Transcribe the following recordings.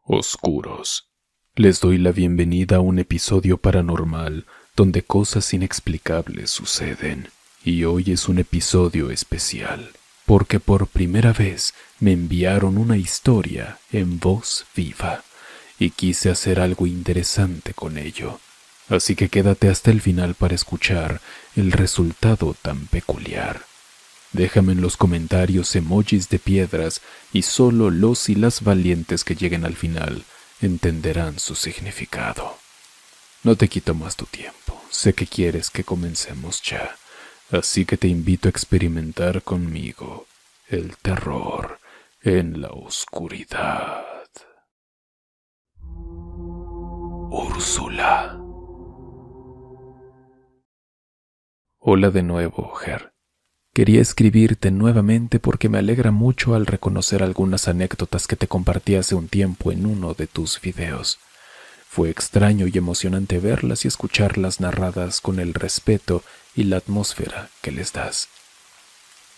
Oscuros. Les doy la bienvenida a un episodio paranormal donde cosas inexplicables suceden. Y hoy es un episodio especial, porque por primera vez me enviaron una historia en voz viva y quise hacer algo interesante con ello. Así que quédate hasta el final para escuchar el resultado tan peculiar. Déjame en los comentarios emojis de piedras y solo los y las valientes que lleguen al final entenderán su significado. No te quito más tu tiempo, sé que quieres que comencemos ya, así que te invito a experimentar conmigo el terror en la oscuridad. Úrsula. Hola de nuevo, Ger. Quería escribirte nuevamente porque me alegra mucho al reconocer algunas anécdotas que te compartí hace un tiempo en uno de tus videos. Fue extraño y emocionante verlas y escucharlas narradas con el respeto y la atmósfera que les das.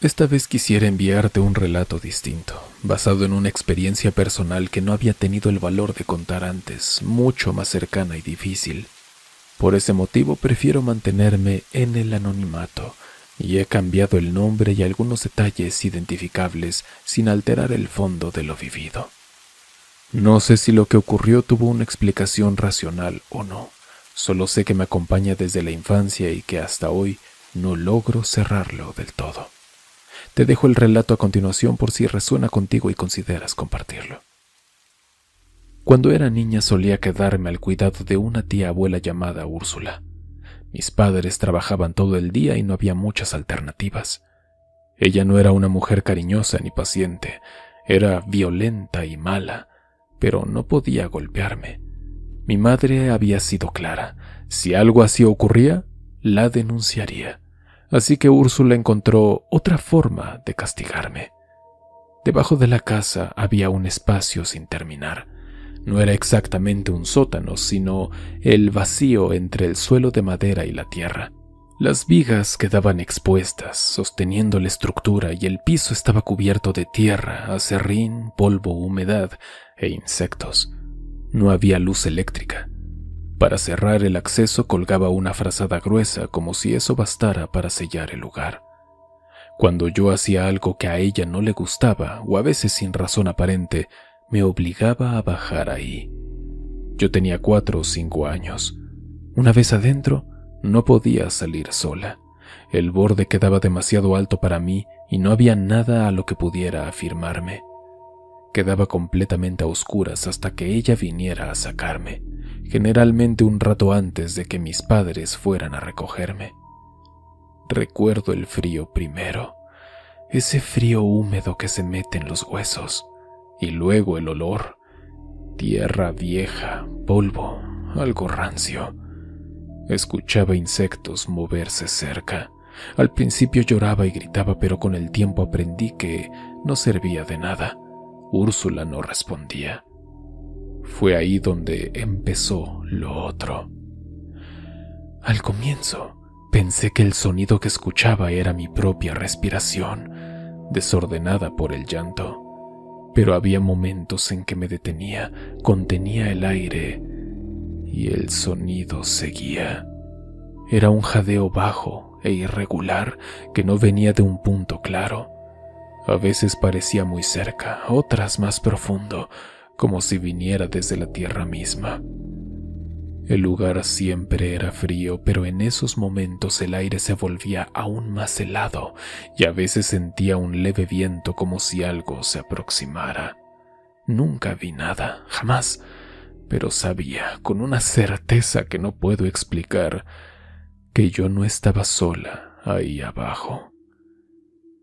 Esta vez quisiera enviarte un relato distinto, basado en una experiencia personal que no había tenido el valor de contar antes, mucho más cercana y difícil. Por ese motivo prefiero mantenerme en el anonimato, y he cambiado el nombre y algunos detalles identificables sin alterar el fondo de lo vivido. No sé si lo que ocurrió tuvo una explicación racional o no, solo sé que me acompaña desde la infancia y que hasta hoy no logro cerrarlo del todo. Te dejo el relato a continuación por si resuena contigo y consideras compartirlo. Cuando era niña solía quedarme al cuidado de una tía abuela llamada Úrsula. Mis padres trabajaban todo el día y no había muchas alternativas. Ella no era una mujer cariñosa ni paciente, era violenta y mala, pero no podía golpearme. Mi madre había sido clara, si algo así ocurría, la denunciaría. Así que Úrsula encontró otra forma de castigarme. Debajo de la casa había un espacio sin terminar. No era exactamente un sótano, sino el vacío entre el suelo de madera y la tierra. Las vigas quedaban expuestas, sosteniendo la estructura, y el piso estaba cubierto de tierra, aserrín, polvo, humedad e insectos. No había luz eléctrica. Para cerrar el acceso colgaba una frazada gruesa, como si eso bastara para sellar el lugar. Cuando yo hacía algo que a ella no le gustaba, o a veces sin razón aparente, me obligaba a bajar ahí. Yo tenía 4 o 5 años. Una vez adentro, no podía salir sola. El borde quedaba demasiado alto para mí y no había nada a lo que pudiera afirmarme. Quedaba completamente a oscuras hasta que ella viniera a sacarme, generalmente un rato antes de que mis padres fueran a recogerme. Recuerdo el frío primero, ese frío húmedo que se mete en los huesos. Y luego el olor, tierra vieja, polvo, algo rancio. Escuchaba insectos moverse cerca. Al principio lloraba y gritaba, pero con el tiempo aprendí que no servía de nada. Úrsula no respondía. Fue ahí donde empezó lo otro. Al comienzo, pensé que el sonido que escuchaba era mi propia respiración, desordenada por el llanto. Pero había momentos en que me detenía, contenía el aire y el sonido seguía. Era un jadeo bajo e irregular que no venía de un punto claro. A veces parecía muy cerca, otras más profundo, como si viniera desde la tierra misma. El lugar siempre era frío, pero en esos momentos el aire se volvía aún más helado y a veces sentía un leve viento como si algo se aproximara. Nunca vi nada, jamás, pero sabía, con una certeza que no puedo explicar, que yo no estaba sola ahí abajo.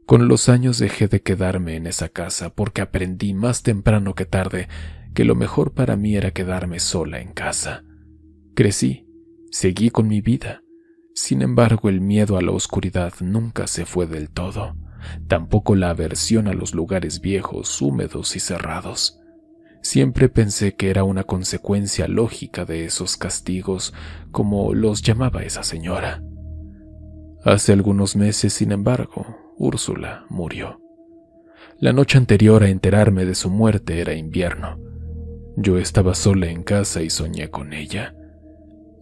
Con los años dejé de quedarme en esa casa porque aprendí más temprano que tarde que lo mejor para mí era quedarme sola en casa. Crecí, seguí con mi vida. Sin embargo, el miedo a la oscuridad nunca se fue del todo. Tampoco la aversión a los lugares viejos, húmedos y cerrados. Siempre pensé que era una consecuencia lógica de esos castigos, como los llamaba esa señora. Hace algunos meses, sin embargo, Úrsula murió. La noche anterior a enterarme de su muerte era invierno. Yo estaba sola en casa y soñé con ella.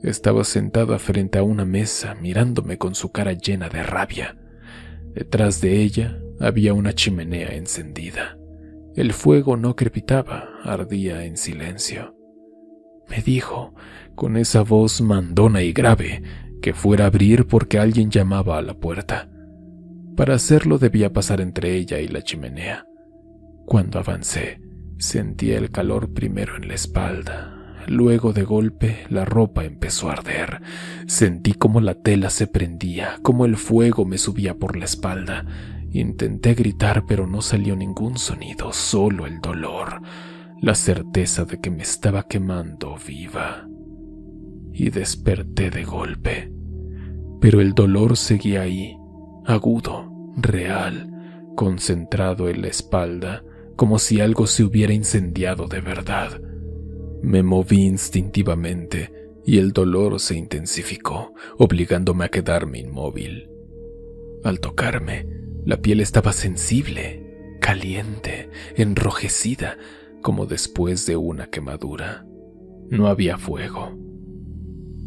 Estaba sentada frente a una mesa mirándome con su cara llena de rabia. Detrás de ella había una chimenea encendida. El fuego no crepitaba, ardía en silencio. Me dijo, con esa voz mandona y grave, que fuera a abrir porque alguien llamaba a la puerta. Para hacerlo debía pasar entre ella y la chimenea. Cuando avancé, sentía el calor primero en la espalda. Luego de golpe la ropa empezó a arder. Sentí como la tela se prendía, como el fuego me subía por la espalda. Intenté gritar, pero no salió ningún sonido, solo el dolor, la certeza de que me estaba quemando viva. Y desperté de golpe. Pero el dolor seguía ahí, agudo, real, concentrado en la espalda, como si algo se hubiera incendiado de verdad. Me moví instintivamente y el dolor se intensificó, obligándome a quedarme inmóvil. Al tocarme, la piel estaba sensible, caliente, enrojecida, como después de una quemadura. No había fuego.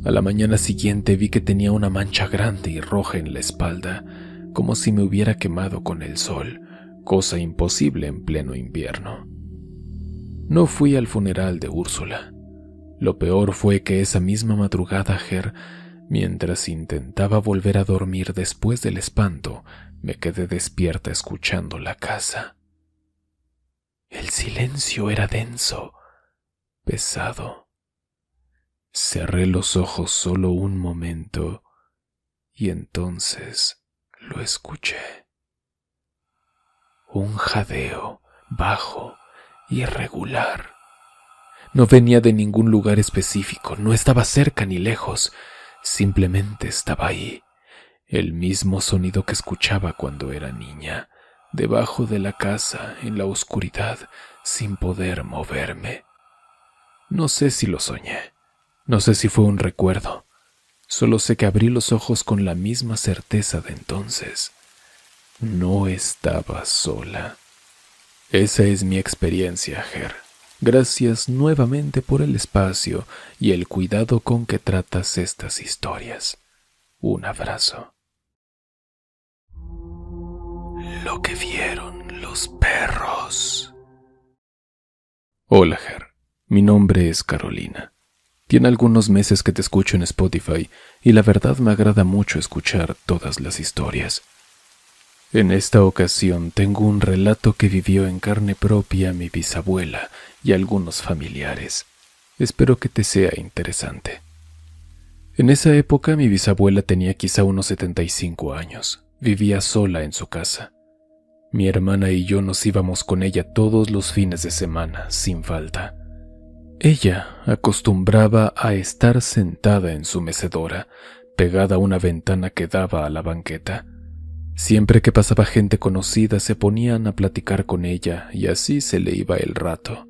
A la mañana siguiente vi que tenía una mancha grande y roja en la espalda, como si me hubiera quemado con el sol, cosa imposible en pleno invierno. No fui al funeral de Úrsula. Lo peor fue que esa misma madrugada, Ger, mientras intentaba volver a dormir después del espanto, me quedé despierta escuchando la casa. El silencio era denso, pesado. Cerré los ojos solo un momento y entonces lo escuché. Un jadeo bajo, irregular. No venía de ningún lugar específico, no estaba cerca ni lejos, simplemente estaba ahí, el mismo sonido que escuchaba cuando era niña, debajo de la casa, en la oscuridad, sin poder moverme. No sé si lo soñé, no sé si fue un recuerdo, solo sé que abrí los ojos con la misma certeza de entonces. No estaba sola. Esa es mi experiencia, Ger. Gracias nuevamente por el espacio y el cuidado con que tratas estas historias. Un abrazo. Lo que vieron los perros. Hola, Ger. Mi nombre es Carolina. Tiene algunos meses que te escucho en Spotify y la verdad me agrada mucho escuchar todas las historias. En esta ocasión tengo un relato que vivió en carne propia mi bisabuela y algunos familiares. Espero que te sea interesante. En esa época mi bisabuela tenía quizá unos 75 años. Vivía sola en su casa. Mi hermana y yo nos íbamos con ella todos los fines de semana, sin falta. Ella acostumbraba a estar sentada en su mecedora, pegada a una ventana que daba a la banqueta. Siempre que pasaba gente conocida se ponían a platicar con ella y así se le iba el rato.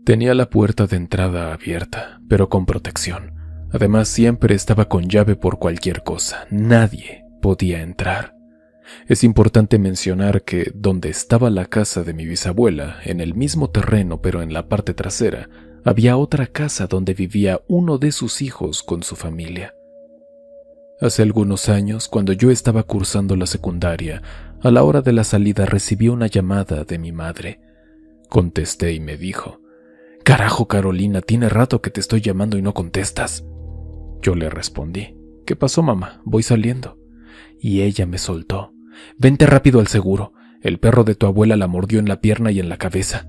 Tenía la puerta de entrada abierta, pero con protección. Además siempre estaba con llave por cualquier cosa. Nadie podía entrar. Es importante mencionar que donde estaba la casa de mi bisabuela, en el mismo terreno pero en la parte trasera, había otra casa donde vivía uno de sus hijos con su familia. Hace algunos años, cuando yo estaba cursando la secundaria, a la hora de la salida recibí una llamada de mi madre. Contesté y me dijo: «Carajo, Carolina, tiene rato que te estoy llamando y no contestas». Yo le respondí: «¿Qué pasó, mamá? Voy saliendo». Y ella me soltó: «Vente rápido al seguro. El perro de tu abuela la mordió en la pierna y en la cabeza».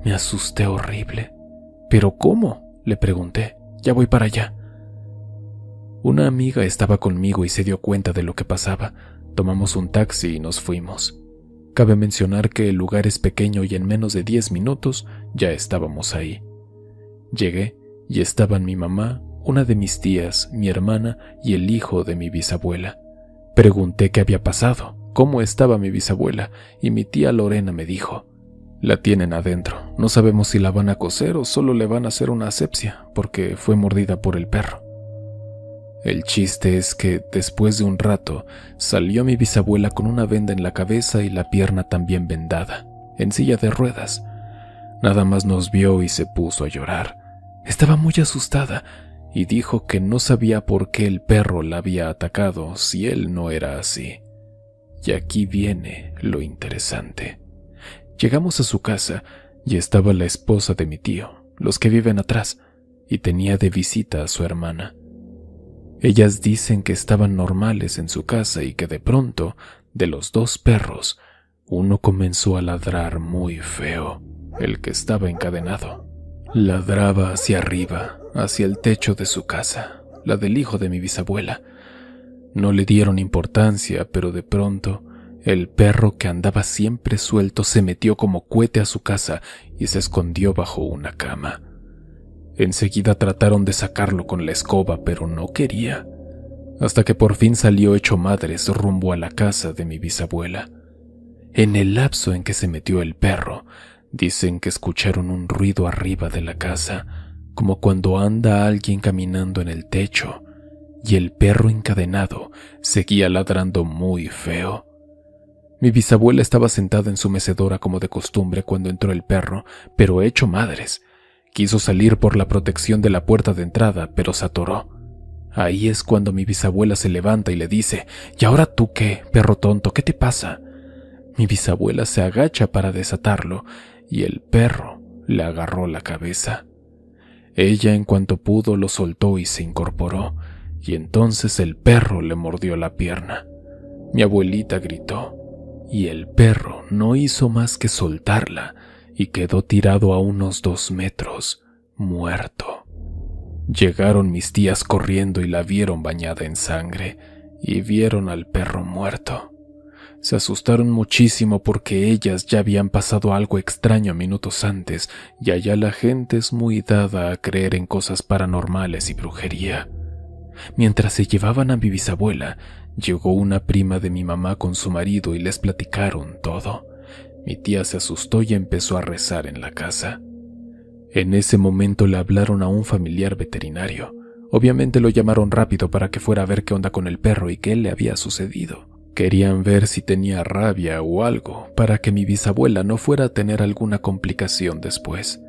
Me asusté horrible. «¿Pero cómo?», le pregunté. «Ya voy para allá». Una amiga estaba conmigo y se dio cuenta de lo que pasaba. Tomamos un taxi y nos fuimos. Cabe mencionar que el lugar es pequeño y en menos de 10 minutos ya estábamos ahí. Llegué y estaban mi mamá, una de mis tías, mi hermana y el hijo de mi bisabuela. Pregunté qué había pasado, cómo estaba mi bisabuela, y mi tía Lorena me dijo: «La tienen adentro. No sabemos si la van a coser o solo le van a hacer una asepsia, porque fue mordida por el perro». El chiste es que, después de un rato, salió mi bisabuela con una venda en la cabeza y la pierna también vendada, en silla de ruedas. Nada más nos vio y se puso a llorar. Estaba muy asustada y dijo que no sabía por qué el perro la había atacado si él no era así. Y aquí viene lo interesante. Llegamos a su casa y estaba la esposa de mi tío, los que viven atrás, y tenía de visita a su hermana. Ellas dicen que estaban normales en su casa y que de pronto, de los dos perros, uno comenzó a ladrar muy feo, el que estaba encadenado. Ladraba hacia arriba, hacia el techo de su casa, la del hijo de mi bisabuela. No le dieron importancia, pero de pronto, el perro que andaba siempre suelto se metió como cohete a su casa y se escondió bajo una cama. Enseguida trataron de sacarlo con la escoba, pero no quería, hasta que por fin salió hecho madres rumbo a la casa de mi bisabuela. En el lapso en que se metió el perro, dicen que escucharon un ruido arriba de la casa, como cuando anda alguien caminando en el techo, y el perro encadenado seguía ladrando muy feo. Mi bisabuela estaba sentada en su mecedora como de costumbre cuando entró el perro, pero hecho madres. Quiso salir por la protección de la puerta de entrada, pero se atoró. Ahí es cuando mi bisabuela se levanta y le dice: «¿Y ahora tú qué, perro tonto? ¿Qué te pasa?». Mi bisabuela se agacha para desatarlo y el perro le agarró la cabeza. Ella en cuanto pudo lo soltó y se incorporó, y entonces el perro le mordió la pierna. Mi abuelita gritó, y el perro no hizo más que soltarla y quedó tirado a unos 2 metros, muerto. Llegaron mis tías corriendo y la vieron bañada en sangre, y vieron al perro muerto. Se asustaron muchísimo porque ellas ya habían pasado algo extraño minutos antes, y allá la gente es muy dada a creer en cosas paranormales y brujería. Mientras se llevaban a mi bisabuela, llegó una prima de mi mamá con su marido y les platicaron todo. Mi tía se asustó y empezó a rezar en la casa. En ese momento le hablaron a un familiar veterinario. Obviamente lo llamaron rápido para que fuera a ver qué onda con el perro y qué le había sucedido. Querían ver si tenía rabia o algo para que mi bisabuela no fuera a tener alguna complicación después.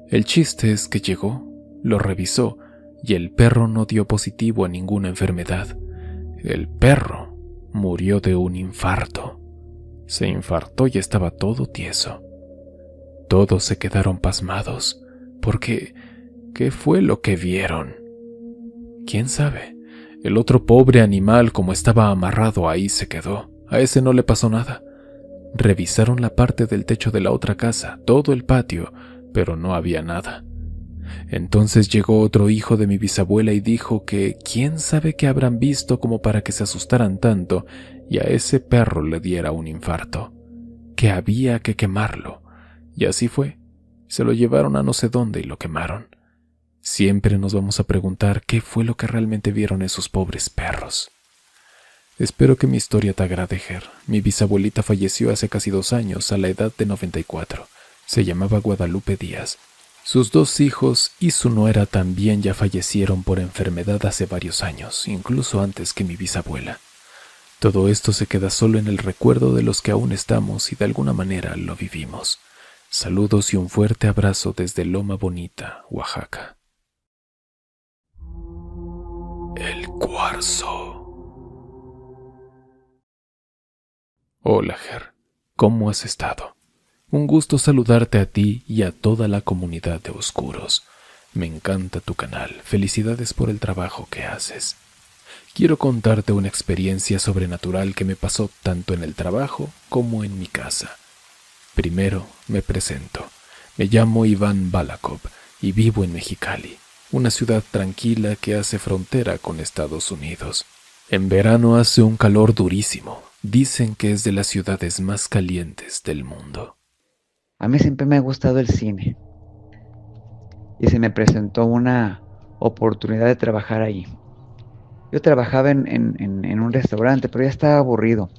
El chiste es que llegó, lo revisó y el perro no dio positivo a ninguna enfermedad. El perro murió de un infarto. Se infartó y estaba todo tieso. Todos se quedaron pasmados, porque ¿qué fue lo que vieron? ¿Quién sabe? El otro pobre animal, como estaba amarrado ahí, se quedó. A ese no le pasó nada. Revisaron la parte del techo de la otra casa, todo el patio, pero no había nada. Entonces llegó otro hijo de mi bisabuela y dijo que quién sabe qué habrán visto como para que se asustaran tanto y a ese perro le diera un infarto, que había que quemarlo. Y así fue. Se lo llevaron a no sé dónde y lo quemaron. Siempre nos vamos a preguntar qué fue lo que realmente vieron esos pobres perros. Espero que mi historia te agrade, Ger. Mi bisabuelita falleció hace casi 2 años, a la edad de 94. Se llamaba Guadalupe Díaz. Sus 2 hijos y su nuera también ya fallecieron por enfermedad hace varios años, incluso antes que mi bisabuela. Todo esto se queda solo en el recuerdo de los que aún estamos y de alguna manera lo vivimos. Saludos y un fuerte abrazo desde Loma Bonita, Oaxaca. El cuarzo. Hola, Ger. ¿Cómo has estado? Un gusto saludarte a ti y a toda la comunidad de Oscuros. Me encanta tu canal. Felicidades por el trabajo que haces. Quiero contarte una experiencia sobrenatural que me pasó tanto en el trabajo como en mi casa. Primero me presento. Me llamo Iván Balakov y vivo en Mexicali, una ciudad tranquila que hace frontera con Estados Unidos. En verano hace un calor durísimo. Dicen que es de las ciudades más calientes del mundo. A mí siempre me ha gustado el cine y se me presentó una oportunidad de trabajar ahí. Yo trabajaba en un restaurante, pero ya estaba aburrido.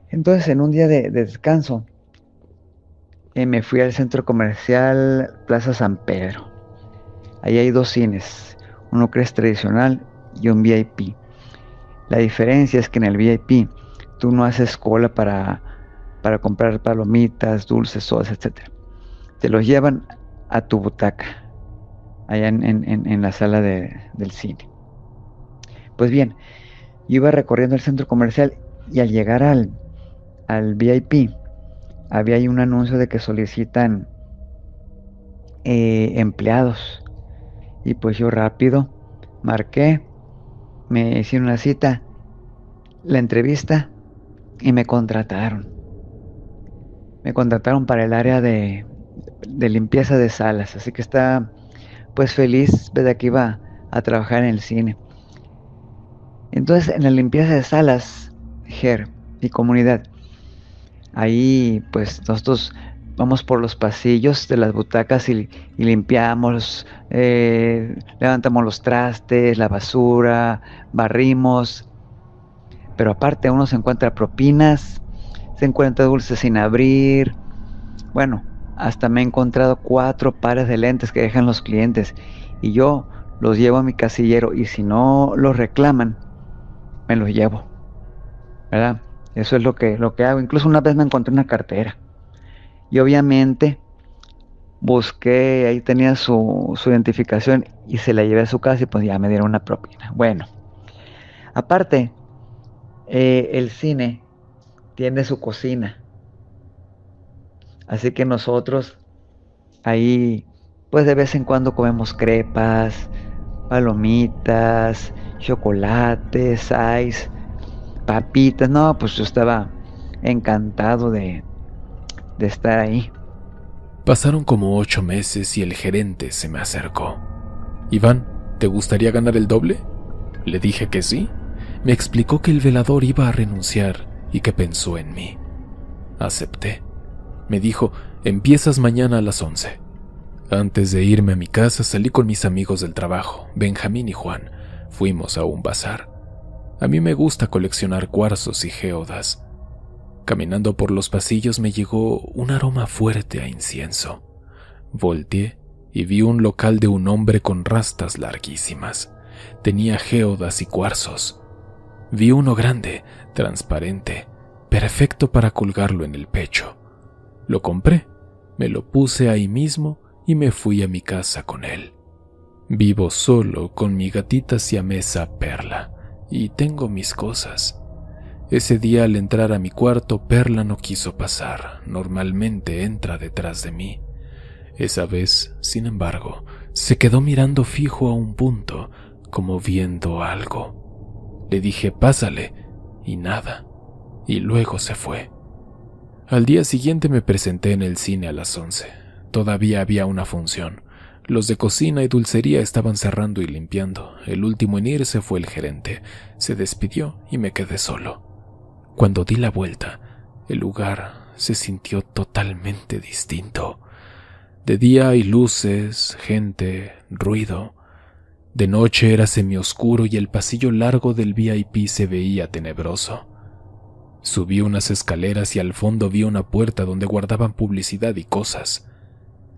Entonces, en un día de descanso, me fui al centro comercial Plaza San Pedro. Ahí hay 2 cines, uno que es tradicional y un VIP. La diferencia es que en el VIP tú no haces cola para comprar palomitas, dulces, sodas, etc. te los llevan a tu butaca, allá en la sala del cine. Pues bien, yo iba recorriendo el centro comercial y al llegar al VIP, había ahí un anuncio de que solicitan empleados. Y pues yo rápido marqué, me hicieron una cita, la entrevista y me contrataron. Me contrataron para el área de limpieza de salas, así que está pues feliz de que iba a trabajar en el cine. Entonces en la limpieza de salas, Ger y comunidad, ahí pues nosotros vamos por los pasillos de las butacas y limpiamos, levantamos los trastes, la basura, barrimos. Pero aparte uno se encuentra propinas, se encuentra dulces sin abrir. Bueno, hasta me he encontrado 4 pares de lentes que dejan los clientes y yo los llevo a mi casillero y si no los reclaman, me los llevo, ¿verdad? Eso es lo que hago. Incluso una vez me encontré una cartera y obviamente busqué, ahí tenía su identificación y se la llevé a su casa y pues ya me dieron una propina. Bueno, aparte, el cine tiene su cocina, así que nosotros ahí pues de vez en cuando comemos crepas, palomitas, chocolates, ice, papitas. No, pues yo estaba encantado de estar ahí. Pasaron como 8 meses y el gerente se me acercó. Iván, ¿te gustaría ganar el doble? Le dije que sí. Me explicó que el velador iba a renunciar y que pensó en mí. Acepté. Me dijo, empiezas mañana a las 11. Antes de irme a mi casa salí con mis amigos del trabajo, Benjamín y Juan. Fuimos a un bazar. A mí me gusta coleccionar cuarzos y geodas. Caminando por los pasillos me llegó un aroma fuerte a incienso. Volteé y vi un local de un hombre con rastas larguísimas. Tenía geodas y cuarzos. Vi uno grande, transparente, perfecto para colgarlo en el pecho. Lo compré, me lo puse ahí mismo y me fui a mi casa con él. Vivo solo con mi gatita siamesa Perla y tengo mis cosas. Ese día al entrar a mi cuarto, Perla no quiso pasar. Normalmente entra detrás de mí. Esa vez, sin embargo, se quedó mirando fijo a un punto, como viendo algo. Le dije, pásale, y nada. Y luego se fue. Al día siguiente me presenté en el cine a las 11. Todavía había una función. Los de cocina y dulcería estaban cerrando y limpiando. El último en irse fue el gerente. Se despidió y me quedé solo. Cuando di la vuelta, el lugar se sintió totalmente distinto. De día hay luces, gente, ruido. De noche era semioscuro y el pasillo largo del VIP se veía tenebroso. Subí unas escaleras y al fondo vi una puerta donde guardaban publicidad y cosas.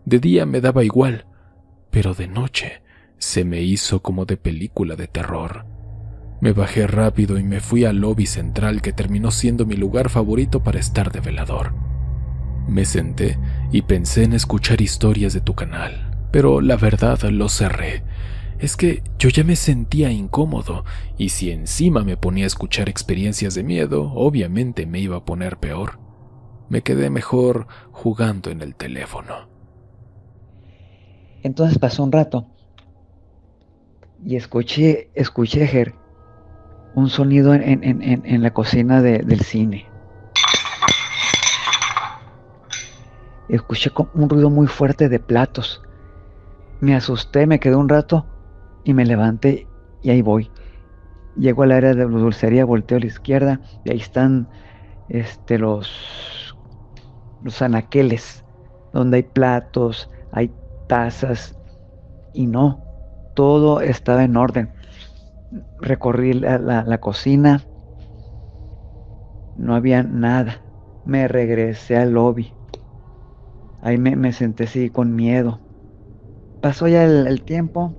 De día me daba igual, pero de noche se me hizo como de película de terror. Me bajé rápido y me fui al lobby central que terminó siendo mi lugar favorito para estar de velador. Me senté y pensé en escuchar historias de tu canal, pero la verdad lo cerré. Es que yo ya me sentía incómodo y si encima me ponía a escuchar experiencias de miedo, obviamente me iba a poner peor. Me quedé mejor jugando en el teléfono. Entonces pasó un rato y escuché, Ger, un sonido en la cocina del cine. Escuché un ruido muy fuerte de platos. Me asusté, me quedé un rato y me levanté y ahí voy. Llego al área de la dulcería, volteo a la izquierda y ahí están los anaqueles, donde hay platos, hay tazas y no, todo estaba en orden. Recorrí la cocina, no había nada. Me regresé al lobby. Ahí me senté así con miedo. Pasó ya el tiempo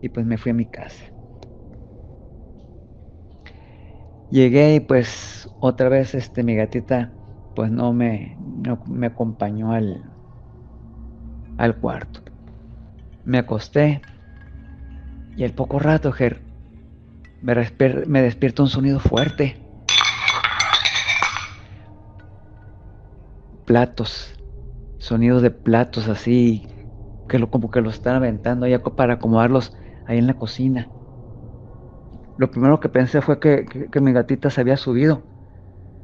y pues me fui a mi casa. Llegué y pues otra vez mi gatita pues no me acompañó al cuarto. Me acosté y al poco rato, Ger, me despierta un sonido fuerte. Platos, sonidos de platos así, como que los están aventando allá para acomodarlos ahí en la cocina. Lo primero que pensé fue que mi gatita se había subido.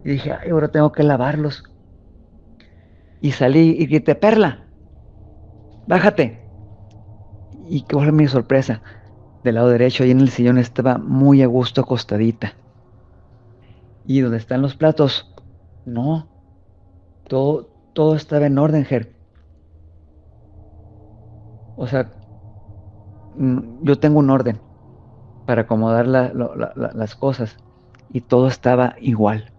Y dije, ay, ahora tengo que lavarlos. Y salí y grité, Perla, bájate. Y qué fue mi sorpresa. Del lado derecho, ahí en el sillón, estaba muy a gusto acostadita. Y donde están los platos, no, todo estaba en orden, Ger. O sea, yo tengo un orden para acomodar las cosas. Y todo estaba igual.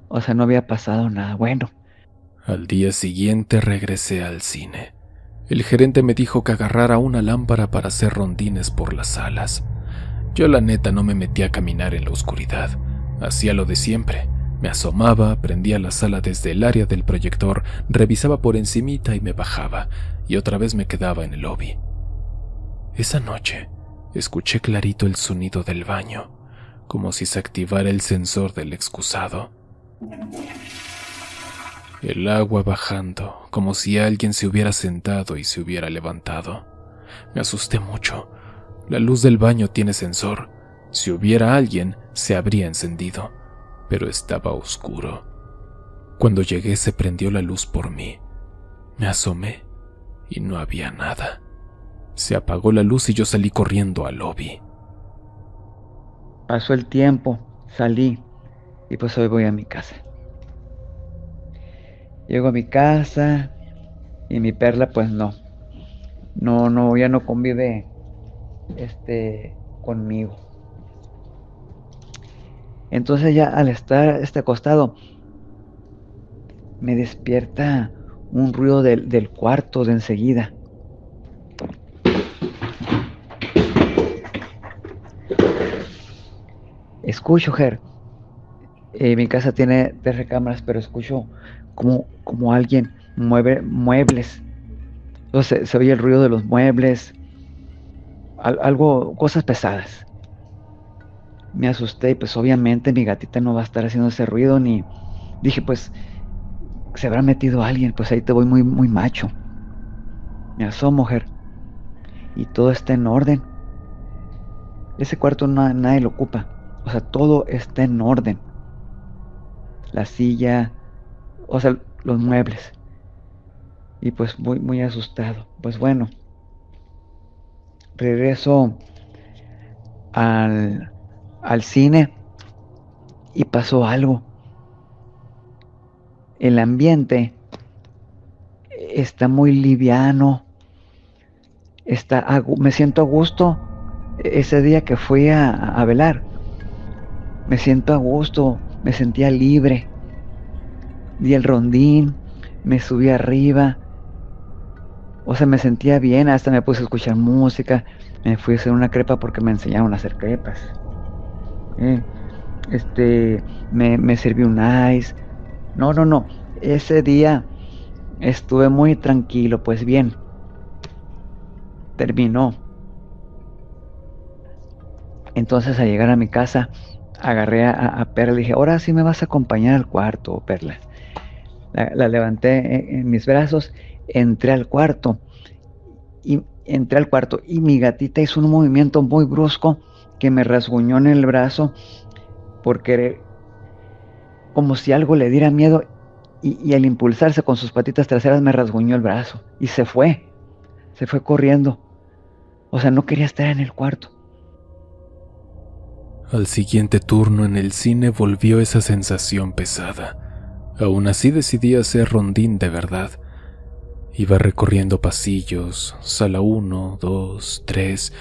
O sea, no había pasado nada bueno. Al día siguiente regresé al cine. El gerente me dijo que agarrara una lámpara para hacer rondines por las salas. Yo la neta no me metí a caminar en la oscuridad. Hacía lo de siempre. Me asomaba, prendía la sala desde el área del proyector, revisaba por encimita y me bajaba, y otra vez me quedaba en el lobby. Esa noche escuché clarito el sonido del baño, como si se activara el sensor del excusado. El agua bajando, como si alguien se hubiera sentado y se hubiera levantado. Me asusté mucho. La luz del baño tiene sensor. Si hubiera alguien, se habría encendido, pero estaba oscuro. Cuando llegué se prendió la luz por mí. Me asomé y no había nada. Se apagó la luz y yo salí corriendo al lobby. Pasó el tiempo, salí y pues hoy voy a mi casa. Llego a mi casa y mi Perla pues no, ya no convive conmigo. Entonces ya al estar acostado me despierta un ruido del cuarto de enseguida. Escucho, Ger. Mi casa tiene 3 recámaras, pero escucho como alguien mueve muebles. Entonces se oye el ruido de los muebles, cosas pesadas. Me asusté y pues obviamente mi gatita no va a estar haciendo ese ruido, ni dije pues se habrá metido alguien, pues ahí te voy muy, muy macho. Me asomo, Ger, y todo está en orden. Ese cuarto nadie lo ocupa, o sea, todo está en orden. La silla, o sea, los muebles. Y pues muy, muy asustado. Pues bueno, regreso al cine y pasó algo. El ambiente está muy liviano. Me siento a gusto. Ese día que fui a velar, me siento a gusto, me sentía libre. Di el rondín, me subí arriba. O sea, me sentía bien, hasta me puse a escuchar música. Me fui a hacer una crepa porque me enseñaron a hacer crepas. Me serví un ice. No. Ese día estuve muy tranquilo, pues bien. Terminó. Entonces, al llegar a mi casa, agarré a Perla y le dije, ahora sí me vas a acompañar al cuarto, Perla. La levanté en mis brazos, entré al cuarto y mi gatita hizo un movimiento muy brusco que me rasguñó en el brazo porque como si algo le diera miedo y al impulsarse con sus patitas traseras me rasguñó el brazo y se fue corriendo. O sea, no quería estar en el cuarto. Al siguiente turno en el cine volvió esa sensación pesada. Aún así decidí hacer rondín de verdad. Iba recorriendo pasillos, sala 1, 2, 3,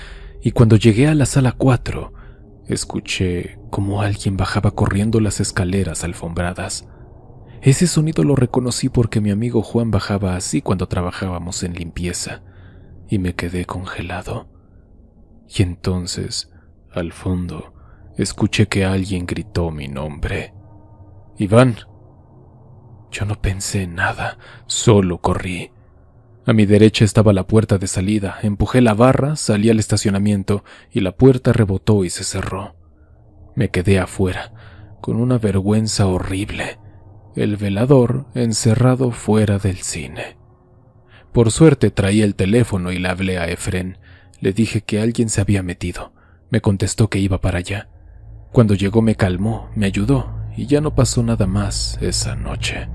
y cuando llegué a la sala 4, escuché como alguien bajaba corriendo las escaleras alfombradas. Ese sonido lo reconocí porque mi amigo Juan bajaba así cuando trabajábamos en limpieza, y me quedé congelado. Y entonces, al fondo, escuché que alguien gritó mi nombre. ¡Iván! Yo no pensé en nada, solo corrí. A mi derecha estaba la puerta de salida. Empujé la barra, salí al estacionamiento y la puerta rebotó y se cerró. Me quedé afuera, con una vergüenza horrible. El velador encerrado fuera del cine. Por suerte traía el teléfono y le hablé a Efrén. Le dije que alguien se había metido. Me contestó que iba para allá. Cuando llegó me calmó, me ayudó y ya no pasó nada más esa noche.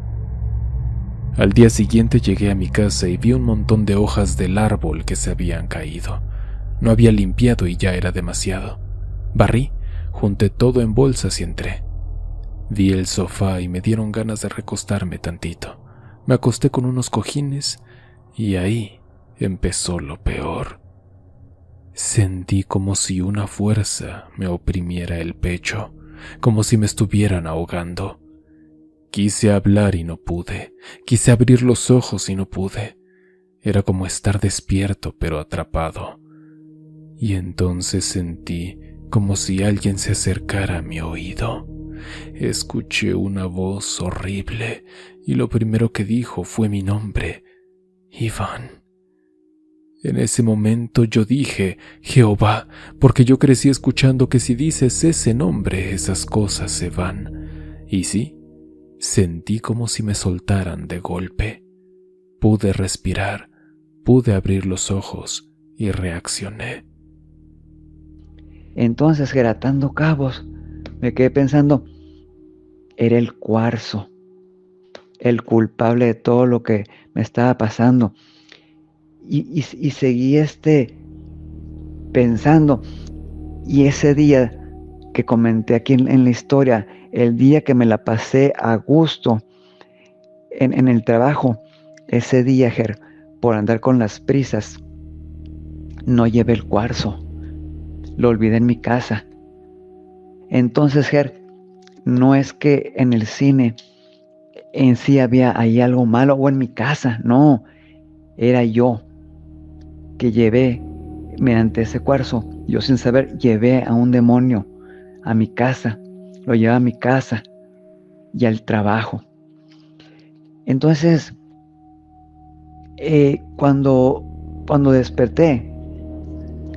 Al día siguiente llegué a mi casa y vi un montón de hojas del árbol que se habían caído. No había limpiado y ya era demasiado. Barrí, junté todo en bolsas y entré. Vi el sofá y me dieron ganas de recostarme tantito. Me acosté con unos cojines y ahí empezó lo peor. Sentí como si una fuerza me oprimiera el pecho, como si me estuvieran ahogando. Quise hablar y no pude. Quise abrir los ojos y no pude. Era como estar despierto pero atrapado. Y entonces sentí como si alguien se acercara a mi oído. Escuché una voz horrible y lo primero que dijo fue mi nombre, Iván. En ese momento yo dije, Jehová, porque yo crecí escuchando que si dices ese nombre, esas cosas se van. Y sí, sentí como si me soltaran de golpe. Pude respirar, pude abrir los ojos y reaccioné. Entonces, atando cabos, me quedé pensando, era el cuarzo, el culpable de todo lo que me estaba pasando. Y seguí pensando, y ese día que comenté aquí en la historia, el día que me la pasé a gusto en el trabajo, ese día, Ger, por andar con las prisas, no llevé el cuarzo, lo olvidé en mi casa. Entonces, Ger, no es que en el cine en sí había ahí algo malo, o en mi casa, no, era yo que llevé, mediante ese cuarzo, yo sin saber, llevé a un demonio a mi casa, lo llevé a mi casa y al trabajo. Entonces, cuando desperté,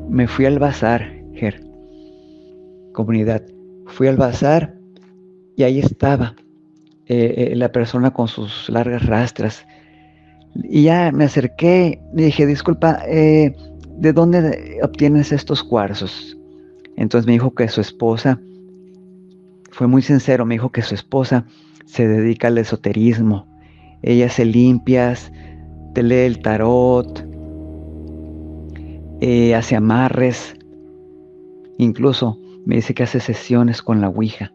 me fui al bazar, Ger, comunidad, fui al bazar y ahí estaba la persona con sus largas rastras. Y ya me acerqué y dije, disculpa, ¿de dónde obtienes estos cuarzos? Entonces me dijo que su esposa, fue muy sincero, me dijo que su esposa se dedica al esoterismo. Ella hace limpias, te lee el tarot, hace amarres, incluso me dice que hace sesiones con la Ouija.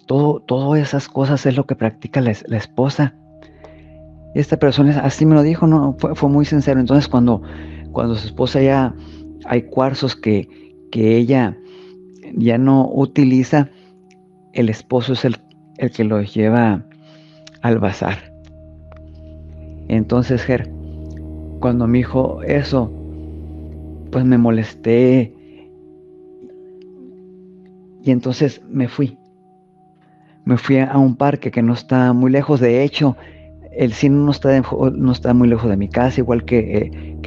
Todas esas cosas es lo que practica la esposa. Esta persona así me lo dijo, no, fue muy sincero. Entonces cuando su esposa ya hay cuarzos que ella ya no utiliza, el esposo es el que los lleva al bazar. Entonces, Ger, cuando me dijo eso, pues me molesté y entonces me fui a un parque que no está muy lejos. De hecho, el cine no está muy lejos de mi casa, igual que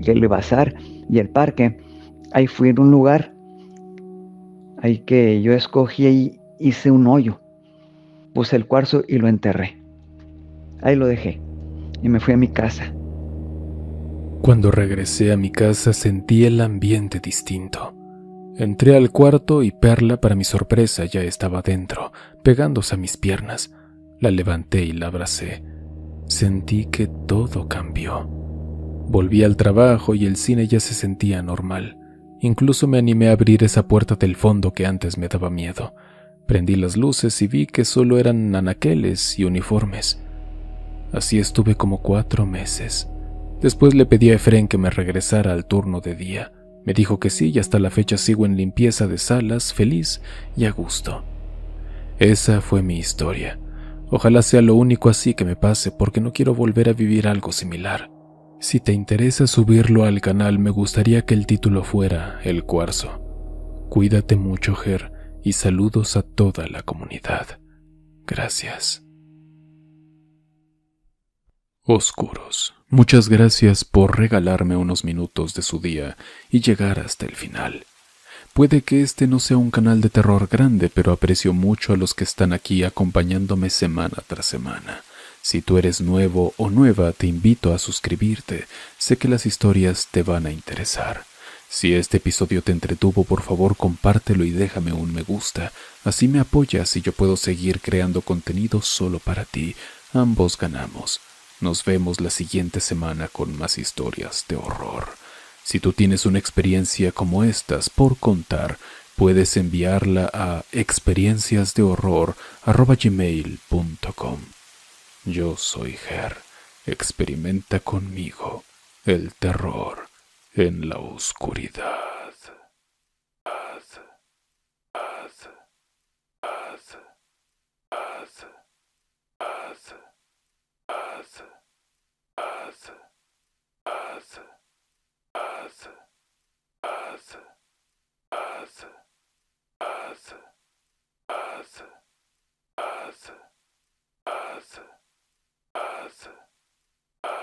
el bazar y el parque. Ahí fui en un lugar, ahí que yo escogí y hice un hoyo, puse el cuarzo y lo enterré. Ahí lo dejé y me fui a mi casa. Cuando regresé a mi casa sentí el ambiente distinto. Entré al cuarto y Perla, para mi sorpresa, ya estaba dentro, pegándose a mis piernas. La levanté y la abracé. Sentí que todo cambió. Volví al trabajo y el cine ya se sentía normal. Incluso me animé a abrir esa puerta del fondo que antes me daba miedo. Prendí las luces y vi que solo eran anaqueles y uniformes. Así estuve como 4 meses. Después le pedí a Efrén que me regresara al turno de día. Me dijo que sí y hasta la fecha sigo en limpieza de salas, feliz y a gusto. Esa fue mi historia. Ojalá sea lo único así que me pase porque no quiero volver a vivir algo similar. Si te interesa subirlo al canal, me gustaría que el título fuera El Cuarzo. Cuídate mucho, Ger, y saludos a toda la comunidad. Gracias. Oscuros. Muchas gracias por regalarme unos minutos de su día y llegar hasta el final. Puede que este no sea un canal de terror grande, pero aprecio mucho a los que están aquí acompañándome semana tras semana. Si tú eres nuevo o nueva, te invito a suscribirte. Sé que las historias te van a interesar. Si este episodio te entretuvo, por favor compártelo y déjame un me gusta. Así me apoyas y yo puedo seguir creando contenido solo para ti. Ambos ganamos. Nos vemos la siguiente semana con más historias de horror. Si tú tienes una experiencia como estas por contar, puedes enviarla a experienciasdehorror@gmail.com. Yo soy Ger. Experimenta conmigo el terror en la oscuridad.